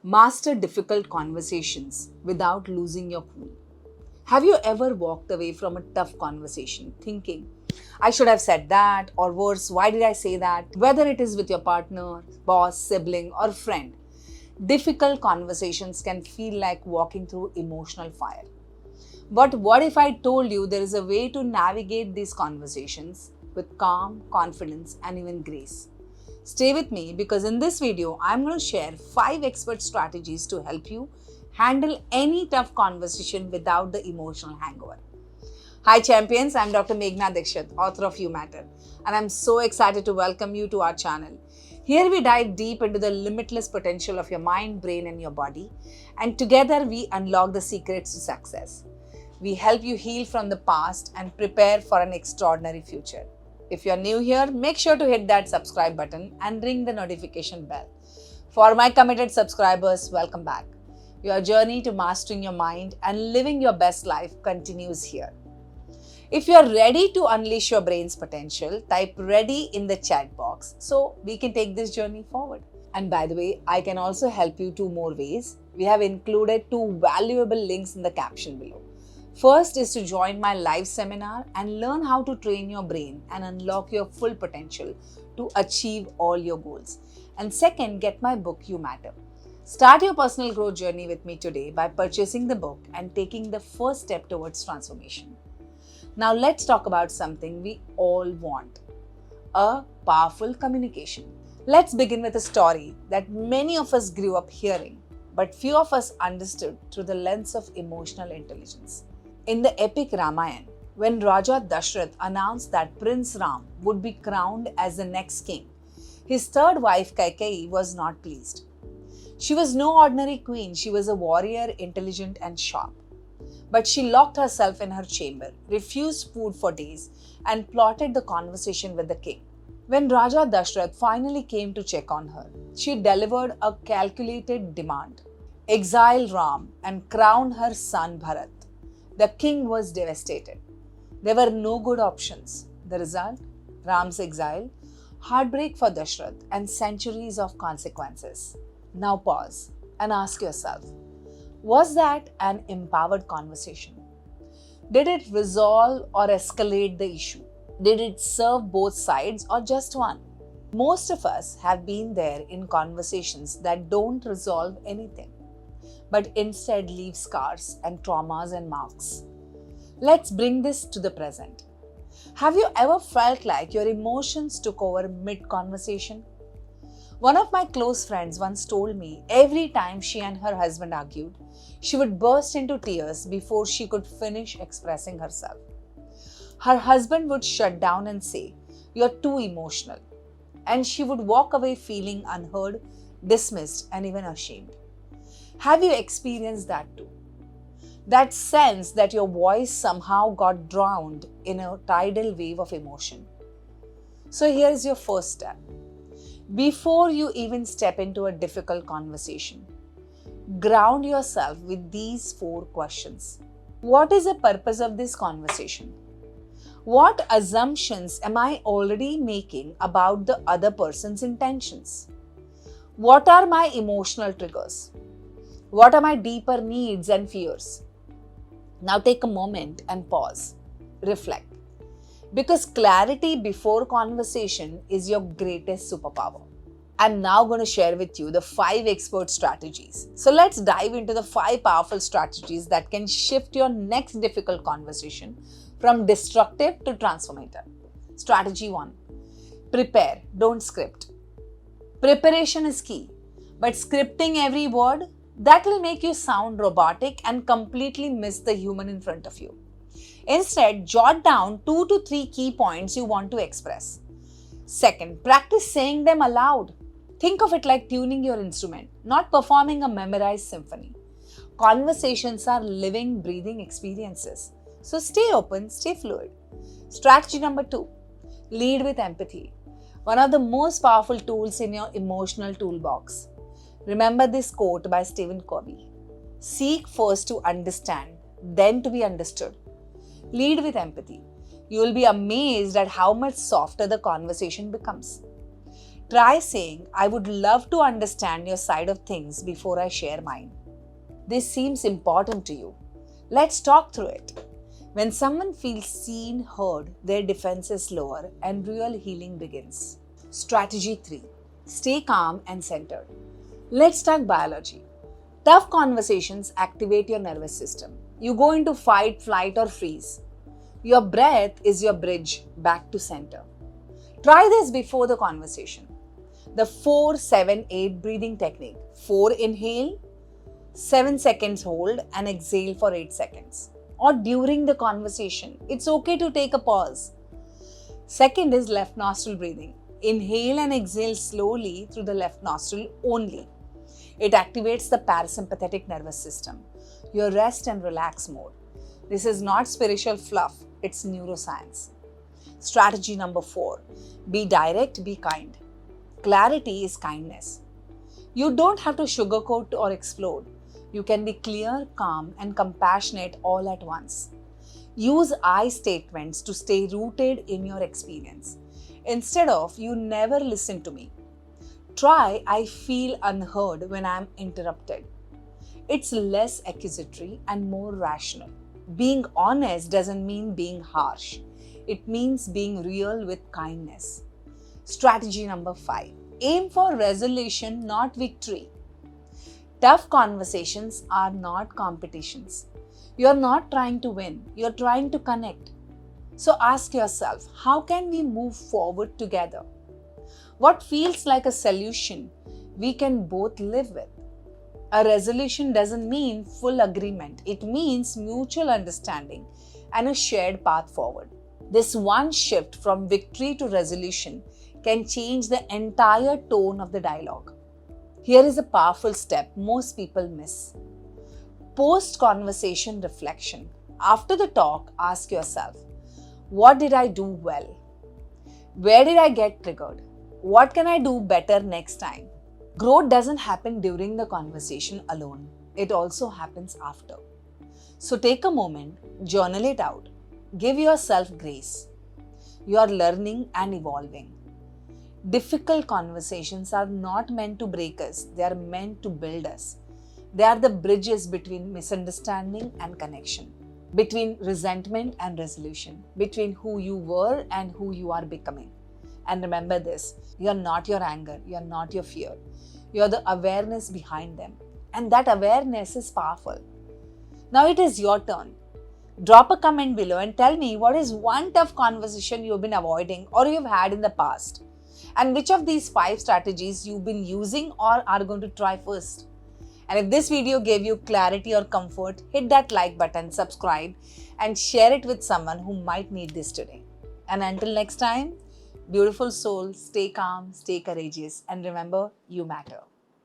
Master difficult conversations without losing your cool. Have you ever walked away from a tough conversation thinking, I should have said that, or worse, why did I say that? Whether it is with your partner, boss, sibling, or friend, difficult conversations can feel like walking through emotional fire. But what if I told you there is a way to navigate these conversations with calm, confidence, and even grace? Stay with me because in this video, I'm going to share 5 expert strategies to help you handle any tough conversation without the emotional hangover. Hi champions, I'm Dr. Meghna Dikshit, author of You Matter, and I'm so excited to welcome you to our channel. Here we dive deep into the limitless potential of your mind, brain, and your body, and together we unlock the secrets to success. We help you heal from the past and prepare for an extraordinary future. If you're new here, make sure to hit that subscribe button and ring the notification bell. For my committed subscribers, welcome back. Your journey to mastering your mind and living your best life continues here. If you're ready to unleash your brain's potential, type ready in the chat box so we can take this journey forward. And by the way, I can also help you 2 more ways. We have included 2 valuable links in the caption below. First is to join my live seminar and learn how to train your brain and unlock your full potential to achieve all your goals. And second, get my book, You Matter. Start your personal growth journey with me today by purchasing the book and taking the first step towards transformation. Now let's talk about something we all want, a powerful communication. Let's begin with a story that many of us grew up hearing, but few of us understood through the lens of emotional intelligence. In the epic Ramayana, when Raja Dashrath announced that Prince Ram would be crowned as the next king, his third wife Kaikeyi was not pleased. She was no ordinary queen, she was a warrior, intelligent and sharp. But she locked herself in her chamber, refused food for days, and plotted the conversation with the king. When Raja Dashrath finally came to check on her, she delivered a calculated demand: exile Ram and crown her son Bharat. The king was devastated. There were no good options. The result? Ram's exile, heartbreak for Dashrath, and centuries of consequences. Now pause and ask yourself, was that an empowered conversation? Did it resolve or escalate the issue? Did it serve both sides or just one? Most of us have been there in conversations that don't resolve anything, but instead leave scars and traumas and marks. Let's bring this to the present. Have you ever felt like your emotions took over mid-conversation? One of my close friends once told me every time she and her husband argued, she would burst into tears before she could finish expressing herself. Her husband would shut down and say, "You're too emotional," and she would walk away feeling unheard, dismissed, and even ashamed. Have you experienced that too? That sense that your voice somehow got drowned in a tidal wave of emotion. So here is your first step. Before you even step into a difficult conversation, ground yourself with these 4 questions. What is the purpose of this conversation? What assumptions am I already making about the other person's intentions? What are my emotional triggers? What are my deeper needs and fears? Now take a moment and pause. Reflect. Because clarity before conversation is your greatest superpower. I'm now going to share with you the 5 expert strategies. So let's dive into the 5 powerful strategies that can shift your next difficult conversation from destructive to transformative. Strategy 1. Prepare, don't script. Preparation is key, but scripting every word, that will make you sound robotic and completely miss the human in front of you. Instead, jot down 2 to 3 key points you want to express. Second, practice saying them aloud. Think of it like tuning your instrument, not performing a memorized symphony. Conversations are living, breathing experiences. So stay open, stay fluid. Strategy number 2, lead with empathy. One of the most powerful tools in your emotional toolbox. Remember this quote by Stephen Covey: seek first to understand, then to be understood. Lead with empathy. You will be amazed at how much softer the conversation becomes. Try saying, I would love to understand your side of things before I share mine. This seems important to you. Let's talk through it. When someone feels seen, heard, their defense is lower and real healing begins. Strategy 3. Stay calm and centered. Let's talk biology. Tough conversations activate your nervous system. You go into fight, flight, or freeze. Your breath is your bridge back to center. Try this before the conversation. The 4-7-8 breathing technique. 4 inhale, 7 seconds hold, and exhale for 8 seconds. Or during the conversation, it's okay to take a pause. Second is left nostril breathing. Inhale and exhale slowly through the left nostril only. It activates the parasympathetic nervous system, your rest and relax mode. This is not spiritual fluff, it's neuroscience. Strategy number 4. Be direct, be kind. Clarity is kindness. You don't have to sugarcoat or explode. You can be clear, calm, and compassionate all at once. Use I statements to stay rooted in your experience. Instead of, you never listen to me. Try, I feel unheard when I am interrupted. It's less accusatory and more rational. Being honest doesn't mean being harsh. It means being real with kindness. Strategy number 5. Aim for resolution, not victory. Tough conversations are not competitions. You're not trying to win, you're trying to connect. So ask yourself, how can we move forward together? What feels like a solution we can both live with? A resolution doesn't mean full agreement. It means mutual understanding and a shared path forward. This one shift from victory to resolution can change the entire tone of the dialogue. Here is a powerful step most people miss. Post-conversation reflection. After the talk, ask yourself, what did I do well? Where did I get triggered? What can I do better next time? Growth doesn't happen during the conversation alone. It also happens after. So take a moment, journal it out. Give yourself grace. You are learning and evolving. Difficult conversations are not meant to break us. They are meant to build us. They are the bridges between misunderstanding and connection, between resentment and resolution, between who you were and who you are becoming. And remember this, you are not your anger, you are not your fear. You are the awareness behind them. And that awareness is powerful. Now it is your turn. Drop a comment below and tell me what is one tough conversation you've been avoiding or you've had in the past. And which of these 5 strategies you've been using or are going to try first. And if this video gave you clarity or comfort, hit that like button, subscribe, and share it with someone who might need this today. And until next time, beautiful soul, stay calm, stay courageous, and remember, you matter.